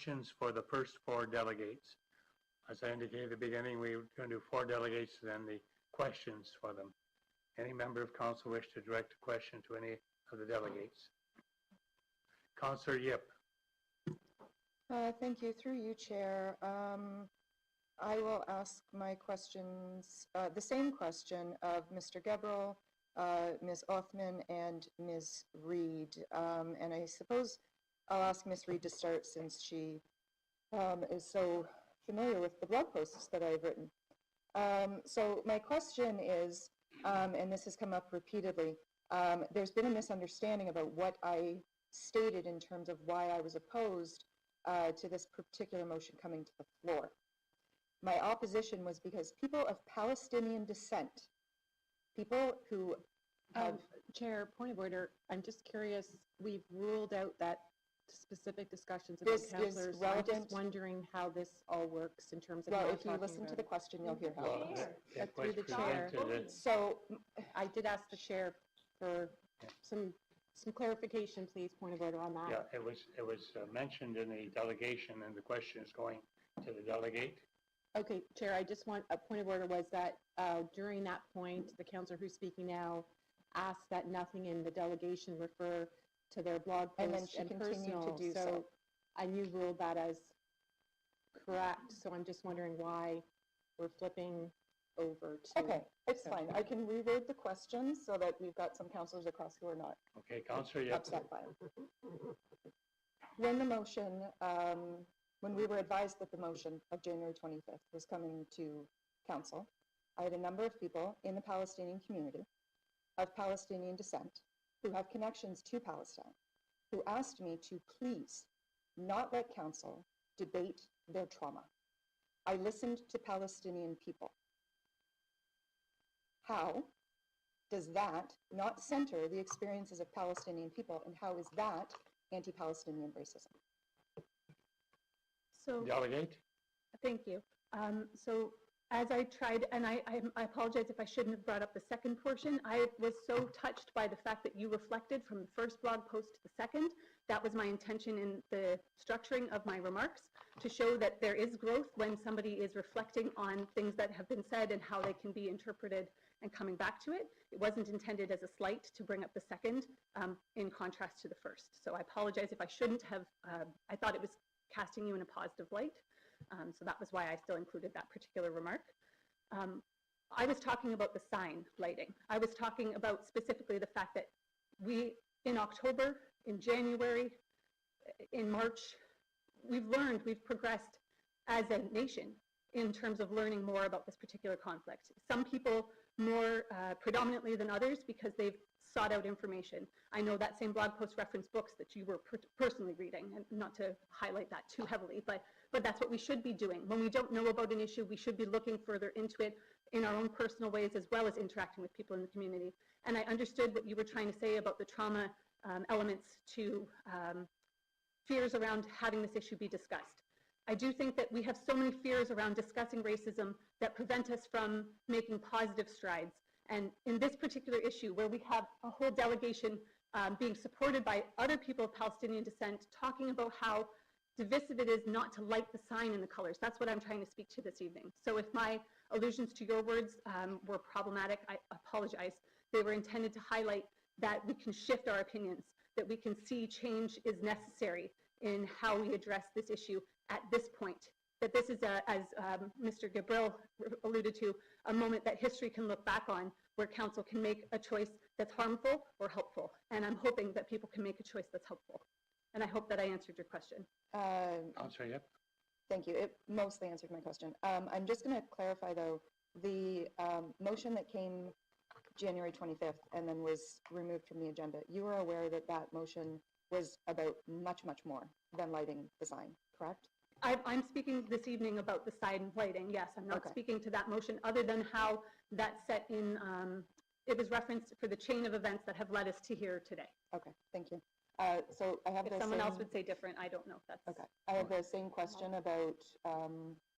questions for the first 4 delegates. As I indicated at the beginning, we were going to do 4 delegates, then the questions for them. Any member of council wish to direct a question to any of the delegates? Councillor Ip. Thank you. Through you, Chair. I will ask my questions, the same question of Mr. Gebrel, Ms. Othman, and Ms. Reid. And I suppose I'll ask Ms. Reid to start since she is so familiar with the blog posts that I've written. So my question is, and this has come up repeatedly, there's been a misunderstanding about what I stated in terms of why I was opposed to this particular motion coming to the floor. My opposition was because people of Palestinian descent, people who have... Chair, point of order, I'm just curious, we've ruled out that specific discussions about councillors. I'm just wondering how this all works in terms of... Well, if you listen to the question, you'll hear how it works. Through the chair. So I did ask the chair for some clarification, please, point of order on that. Yeah, it was mentioned in the delegation, and the question is going to the delegate. Okay, Chair, I just want a point of order was that during that point, the councillor who's speaking now asked that nothing in the delegation refer to their blog post and personal. To do so. And you ruled that as correct. So I'm just wondering why we're flipping over to... Okay, it's fine. I can reword the questions so that we've got some councillors across who are not Okay, Councillor upset by it. When the motion, when we were advised that the motion of January 25th was coming to council, I had a number of people in the Palestinian community of Palestinian descent who have connections to Palestine, who asked me to please not let council debate their trauma. I listened to Palestinian people. How does that not center the experiences of Palestinian people, and how is that anti-Palestinian racism? So, Delegate. thank you. So as I tried, and I apologize if I shouldn't have brought up the second portion. I was so touched by the fact that you reflected from the first blog post to the second. That was my intention in the structuring of my remarks, to show that there is growth when somebody is reflecting on things that have been said and how they can be interpreted and coming back to it. It wasn't intended as a slight to bring up the second in contrast to the first. So I apologize if I shouldn't have, I thought it was casting you in a positive light. So that was why I still included that particular remark. I was talking about the sign lighting. I was talking about specifically the fact that we, in October, in January, in March, we've progressed as a nation in terms of learning more about this particular conflict. Some people more predominantly than others because they've sought out information. I know that same blog post referenced books that you were personally reading, and not to highlight that too heavily, but that's what we should be doing. When we don't know about an issue, we should be looking further into it in our own personal ways, as well as interacting with people in the community. And I understood what you were trying to say about the trauma elements to fears around having this issue be discussed. I do think that we have so many fears around discussing racism that prevent us from making positive strides. And in this particular issue, where we have a whole delegation being supported by other people of Palestinian descent, talking about how divisive it is not to like the sign and the colors. That's what I'm trying to speak to this evening. So if my allusions to your words were problematic, I apologize. They were intended to highlight that we can shift our opinions, that we can see change is necessary in how we address this issue at this point. That this is, as Mr. Gebrel alluded to, a moment that history can look back on, where council can make a choice that's harmful or helpful. And I'm hoping that people can make a choice that's helpful. And I hope that I answered your question. Councillor Ip. Thank you. It mostly answered my question. I'm just going to clarify, though, the motion that came January 25th and then was removed from the agenda. You are aware that that motion was about much, much more than lighting the sign, correct? I'm speaking this evening about the sign lighting, yes. I'm not speaking to that motion, other than how that's set in, it was referenced for the chain of events that have led us to here today. Okay, thank you. So I have if someone else would say different, I don't know if that's... Okay, I have the same question about